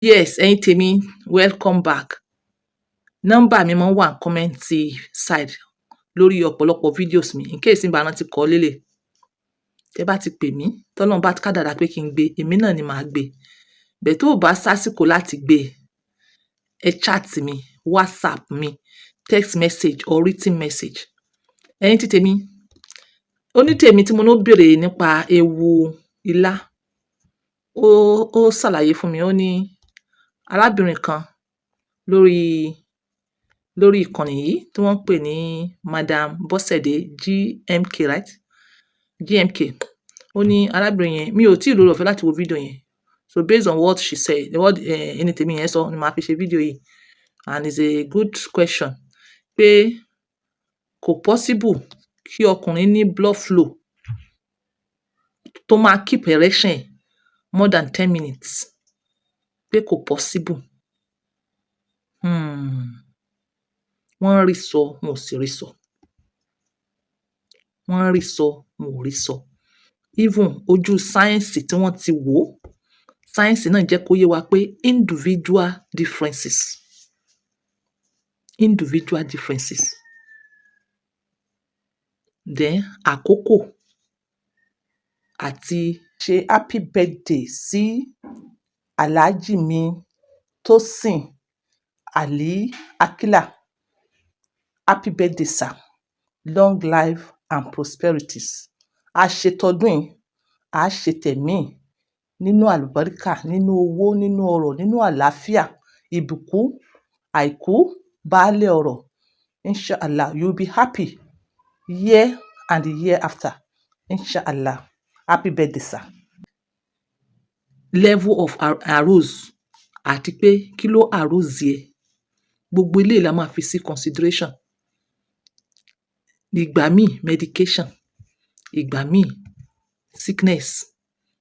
Yes, ẹ̀yin tèmi, welcome back. Nọ́mbà mi máa ń wà ní comment side lórí ọ̀pọ̀lọpọ̀ videos mi. In case n bá rántí kọ lélẹ̀. Tẹ́ bá ti pè mí, tọ́lọ́run bá kádàrá pé kí n gbé, èmi náà ni màá gbé. But tó bá sásìkò láti gbé, ẹ chat mi, WhatsApp mi, text message or written message. Ẹ̀yin tí tèmi, onítèmi tí mo ní ó béèrè nípa ewu ilá. Ó ṣàlàyé fún mi, ó ní arábìnrin kan lórí ìkànnì yìí tí wọ́n ń pè ní Madam Bọ́sẹ̀dé GMK, right? GMK. Ó ní arábìnrin yẹn, mi ò tí ì lórí ọ̀fẹ́ láti wo fídíò yẹn. So based on what she said, what ẹni tèmi yẹn sọ ni màá fi ṣe fídíò yìí. And it's a good question. Pé kò possible kí ọkùnrin ní blood flow tó máa keep erection more than 10 minutes. Pé kò possible. Wọ́n rí sọ, wọn ò sì rí sọ. Wọ́n rí sọ, wọn ò rí sọ. Even ojú sáyẹ́ǹsì tí wọ́n ti wò, sáyẹ́ǹsì náà jẹ́ kó yé wa pé individual differences. Individual differences. Then àkókò àti ṣe happy birthday sí Alhaji mi Tósìn Ali Akila. Happy birthday, sir. Long life and prosperities. A ṣe tọdún yìí, a ṣe tẹ̀mí nínú àlùbáríkà, nínú owó, nínú ọrọ̀, nínú àlàáfíà, ìbùkún, àìkú, baálẹ̀ ọrọ̀. Inshallah, you'll be happy year and the year after. Inshallah. Happy birthday, sir. Level of arose àti pé kí ló arose yẹ. Gbogbo eléyìí la máa fi sí consideration. Ìgbà míì medication, ìgbà míì sickness,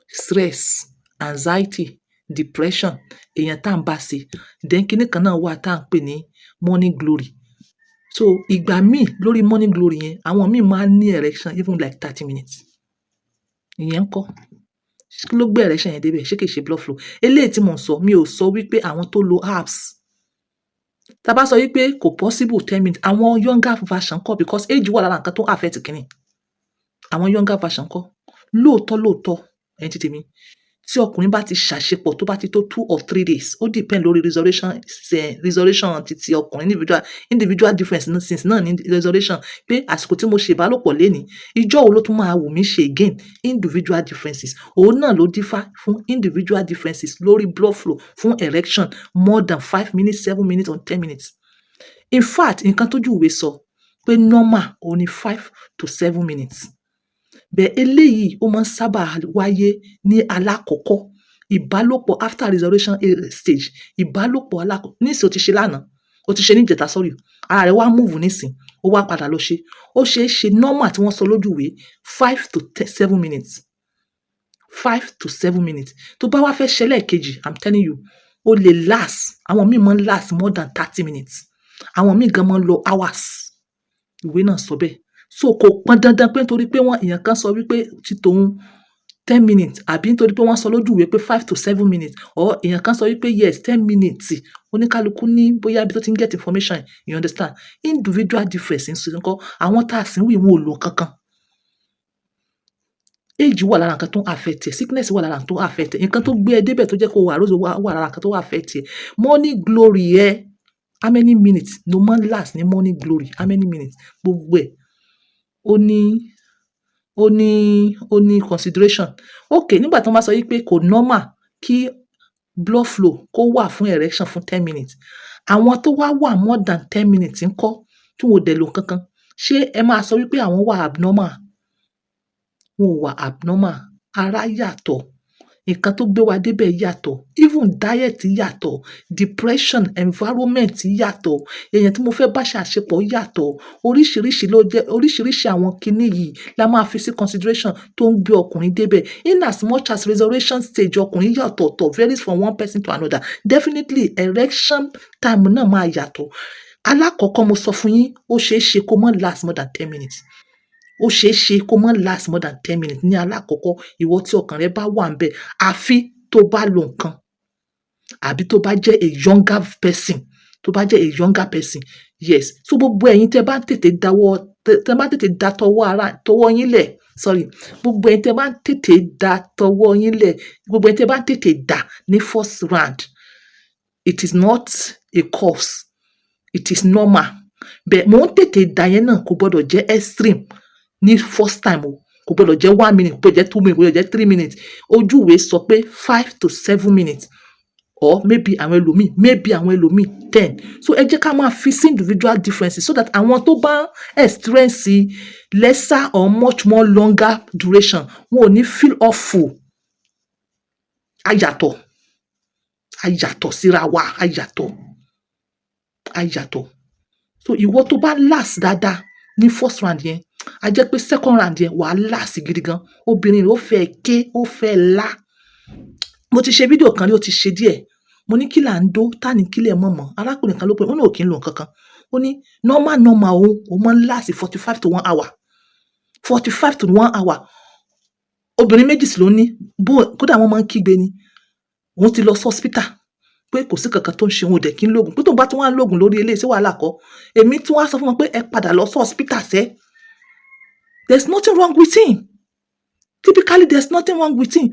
stress, anxiety, depression, èèyàn tá ń bá ṣe. Then kíní kan náà wà tá ń pè ní morning glory. So ìgbà míì lórí morning glory yẹn, àwọn míì máa ń ní erection even like 30 minutes. Ìyẹn ńkọ́? Kí ló gbé erection yẹn débẹ̀? Ṣé kìí ṣe blood flow? Eléyìí tí mò ń sọ, mi ò sọ wípé àwọn tó lo herbs. Tá bá sọ wípé kò possible 10 minutes, àwọn younger version kọ́ because age wà lára nǹkan tó affect kíní. Àwọn younger version kọ́. Lóòótọ́, ẹ̀yin tí tèmi, tí ọkùnrin bá ti ṣàṣepọ̀ tó bá ti tó 2 or 3 days, ó depend lórí restoration titi ọkùnrin individual difference since náà ní restoration. Pé àsìkò tí mo ṣe ìbálòpọ̀ lénìí, ìjọ́ wo ló tún máa wù mí ṣe again. Individual differences. Òun náà ló differ fún individual differences lórí blood flow fún erection more than 5 minutes, 7 minutes or 10 minutes. In fact, nǹkan tójú ìwé sọ pé normal òun ni 5 to 7 minutes. Bẹ́ẹ̀ eléyìí ó máa ń sábà wáyé ní alákọ̀ọ́kọ́. Ìbálòpọ̀ after restoration stage. Ìbálòpọ̀ alákọ̀ọ́kọ́. Nísìnyí o ti ṣe lánàá, o ti ṣe ní ìjẹta, sorry. Ara rẹ̀ wá move nísìnyí, ó wá padà lọ ṣe. Ó ṣe é ṣe normal tí wọ́n sọ lójú ìwé 5 to 7 minutes. 5 to 7 minutes. Tó bá wá fẹ́ ṣe lẹ́ẹ̀kejì, I'm telling you, ó lè last. Àwọn míì máa ń last more than 30 minutes. Àwọn míì gan máa ń lo hours. Ìwé náà sọ bẹ́ẹ̀. So kò pọn dandan pé nítorí pé èèyàn kan sọ wípé tí tòun 10 minutes àbí nítorí pé wọ́n sọ lójú ìwé pé 5 to 7 minutes or èèyàn kan sọ wípé yes 10 minutes. Oníkálukú ní bóyá ibi tó ti ń get information, you understand? Individual difference nǹkan. Àwọn tá a sì ń wí wọn ò lò kankan. Age wà lára nǹkan tó ń affect ẹ, sickness wà lára nǹkan tó ń affect ẹ, nǹkan tó gbé ẹ débẹ̀ tó jẹ́ kó wà arose wà lára nǹkan tó affect ẹ. Morning glory ẹ, how many minutes ló máa ń last ní morning glory? How many minutes? Gbogbo ẹ̀ ó ní consideration. Okay, nígbà tí wọ́n bá sọ wípé kò normal kí blood flow kó wà fún erection fún 10 minutes. Àwọn tó wà more than 10 minutes ńkọ́ tí wọn ò dẹ̀ lò kankan. Ṣé ẹ máa sọ wípé àwọn wà abnormal? Wọn ò wà abnormal. Ara yàtọ̀. Nǹkan tó gbé wa débẹ̀ yàtọ̀. Even diet yàtọ̀. Depression, environment yàtọ̀. Èèyàn tí mo fẹ́ bá ṣàṣepọ̀ yàtọ̀. Oríṣiríṣi àwọn kiní yìí la máa fi sí consideration tó ń gbé ọkùnrin débẹ̀. In as much as restoration stage ọkùnrin yàtọ̀tọ̀ varies from one person to another. Definitely erection time náà máa yàtọ̀. Alákọ̀ọ́kọ́ mo sọ fún yín, ó ṣe é ṣe kó má last more than 10 minutes. Ó ṣe é ṣe kó má last more than 10 minutes ní alákọ̀ọ́kọ́. Ìwọ tí ọkàn rẹ bá wà ńbẹ̀, àfi tó bá lo nǹkan. àbí tó bá jẹ́ a younger person, yes. So gbogbo ẹ̀yin tẹ́ bá tètè da tọwọ́ yín lẹ̀, gbogbo ẹ̀yin tẹ́ bá tètè da tọwọ́ yín lẹ̀, gbogbo ẹ̀yin tẹ́ bá tètè dà ní first round, it is not a curse, it is normal. But mò ń tètè dà yẹn náà kò gbọdọ̀ jẹ́ extreme ní first time o. Kò gbọdọ̀ jẹ́ 1 minute, kò gbọdọ̀ jẹ́ 2 minutes, kò gbọdọ̀ jẹ́ 3 minutes. Ojú ìwé sọ pé 5 to 7 minutes. Or maybe àwọn ẹlòmíì 10. So ẹ jẹ́ ká máa fi sí individual differences so that àwọn tó bá experience lesser or much more longer duration, wọn ò ní feel awful. A yàtọ̀ síra wa, a yàtọ̀. So ìwọ tó bá last dáadáa ní first round yẹn, a jẹ́ pé second round yẹn wàá last gidi gan. Obìnrin rẹ̀ ó fẹ́ ké, ó fẹ́ lá. Mo ti ṣe fídíò kan rí, ó ti ṣe díẹ̀. Mo ní kí là ń dó, tá ní kílẹ̀ mọ̀mọ́. Arákùnrin kan ló pè, ó ní ò kí ń lo nǹkan kan. Ó ní normal ó máa ń last 45 to 1 hour. 45 to 1 hour. Obìnrin méjì sì ló ní, kódà wọ́n máa ń kígbe ni. Òun ti lọ sí hospital pé kò sí kankan tó ń ṣe òun, dẹ̀ kí ń lóògùn. Pé tóun bá tún wá ń lóògùn lórí eléyìí, ṣé wàhálà kọ́? Èmi tún wá sọ fún wọn pé ẹ padà lọ sí hospital sẹ́. There's nothing wrong with him. Typically, there's nothing wrong with him.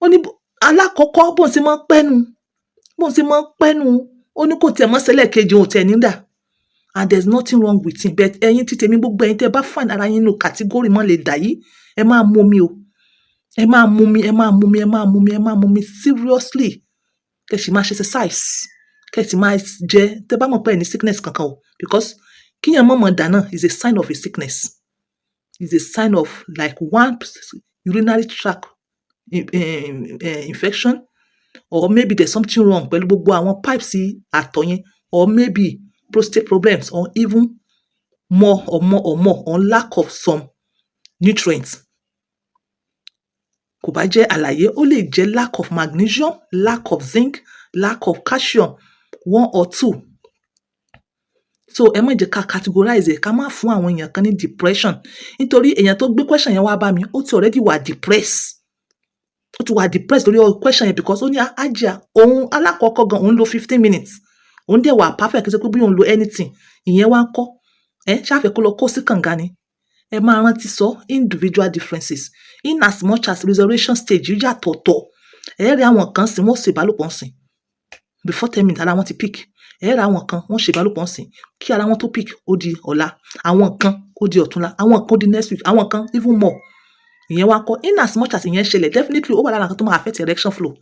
Ó ní alákọ̀ọ́kọ́ bóun ṣe máa ń pẹ́nu. Ó ní kò tiẹ̀ mọ́ ṣẹlẹ̀ kejì, òun tiẹ̀ ní dà. And there's nothing wrong with him. But ẹ̀yin tí tèmi, gbogbo ẹ̀yin tẹ́ bá find ara yín nínú category mọ́ lè dà yìí, ẹ máa mú mi o. Ẹ máa mú mi seriously. Kẹ́ sì máa ṣe exercise. Kẹ́ sì máa jẹ, tẹ́ bá mọ̀ pé ẹ ní sickness kankan o. Because kíyàn mọ̀mọ́ dà náà is a sign of a sickness. Is a sign of like one urinary tract infection, or maybe there's something wrong pẹ̀lú gbogbo àwọn pipes àtọ̀ yẹn, or maybe prostate problems, or even more or lack of some nutrients. Kò bá jẹ́ àlàyé, ó lè jẹ́ lack of magnesium, lack of zinc, lack of calcium, 1 or 2. So ẹ má jẹ́ ká categorize ká má fún àwọn èèyàn kan ní depression. Nítorí èèyàn tó gbé question yẹn wá bá mi, ó ti already wà depressed. Lórí question yẹn because ó ní Ajia, òun alákọ̀ọ́kọ́ gan, òun lo 15 minutes. Òun dẹ̀ wà perfect, kí ṣe pé bí òun lo anything. Ìyẹn wá ń kọ́. Ṣáfẹ́ kó lọ kó sí kànga ni. Ẹ máa rántí sọ individual differences. In as much as resurrection stage yàtọ̀tọ̀. Ẹ rí àwọn kan sìn, wọ́n ṣe ìbálòpọ̀ sìn. Before 10 minutes, ara wọn ti pick. Ẹ rí àwọn kan, wọ́n ṣe ìbálòpọ̀ sìn. Kí ara wọn tó pick, ó di ọ̀la. Àwọn kan, ó di ọ̀túnla. Àwọn kan, ó di next week. Àwọn kan, even more. Ìyẹn wá kọ́. In as much as ìyẹn ṣẹlẹ̀, definitely ó wà lára nǹkan tó máa affect erection flow.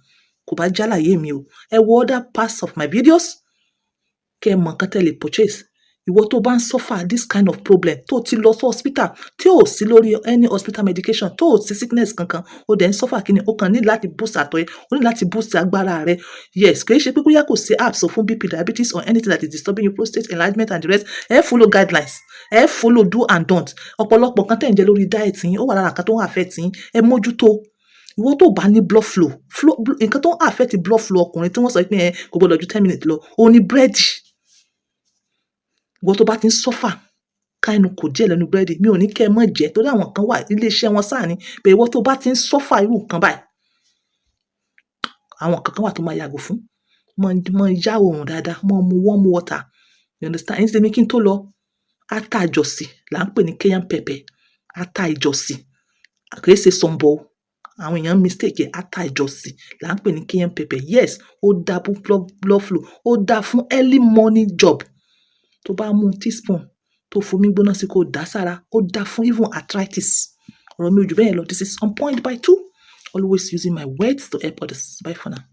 Kò bá jálàyé mi o. Ẹ wo other parts of my videos. Kẹ́ mọ̀ nǹkan tẹ́ lè purchase. Ìwọ tó bá ń suffer this kind of problem, tó ti lọ sí hospital, tí ò sí lórí any hospital medication, tó ò sí sickness kankan, ó dẹ̀ ń suffer kíni, ó kàn ní láti boost àtọ̀ ẹ, ó ní láti boost agbára rẹ. Yes, kì í ṣe pé bóyá kò sí apps fún BP, diabetes or anything that is disturbing your prostate, enlargement and the rest. Ẹ follow guidelines. Ẹ follow do and don't. Ọ̀pọ̀lọpọ̀ kan tẹ́ ń jẹ lórí diet yín, ó wà lára nǹkan tó ń affect yín. Ẹ mójútó. Ìwọ tó bá ní blood flow, nǹkan tó ń affect blood flow ọkùnrin tí wọ́n sọ pé kò gbọdọ̀ ju 10 minutes lọ, ó ní búrẹ́dì. Ìwọ tó bá ti ń suffer, ká ẹnu kò díẹ̀ lẹ́nu búrẹ́dì, mi ò ní kẹ́ ẹ mọ̀ jẹ, torí àwọn kan wà ilé iṣẹ́ wọn sáà ni. Bẹ́ẹ̀ ìwọ tó bá ti ń suffer irú nǹkan báyìí, àwọn kankan wà tó máa yàgò fún. Mọ yá oòrùn dáadáa, mọ mu warm water. You understand? Ẹ̀yin tèmi kí n tó lọ, ata ìjọsìn là ń pè ní cayenne pepper. Ata ìjọsìn. Kì í ṣe sọ̀mbọ̀. Àwọn èèyàn mistake ata ìjọsìn là ń pè ní cayenne pepper. Yes, ó dá fún blood flow, ó dá fún early morning job. Tó bá mú teaspoon tó fomi gbóná sí kó dá sára, ó dá fún even arthritis. Ọ̀rọ̀ mi ò jù bẹ́ẹ̀ lọ. This is On Point by 2. Always using my words to help others. Bye for now.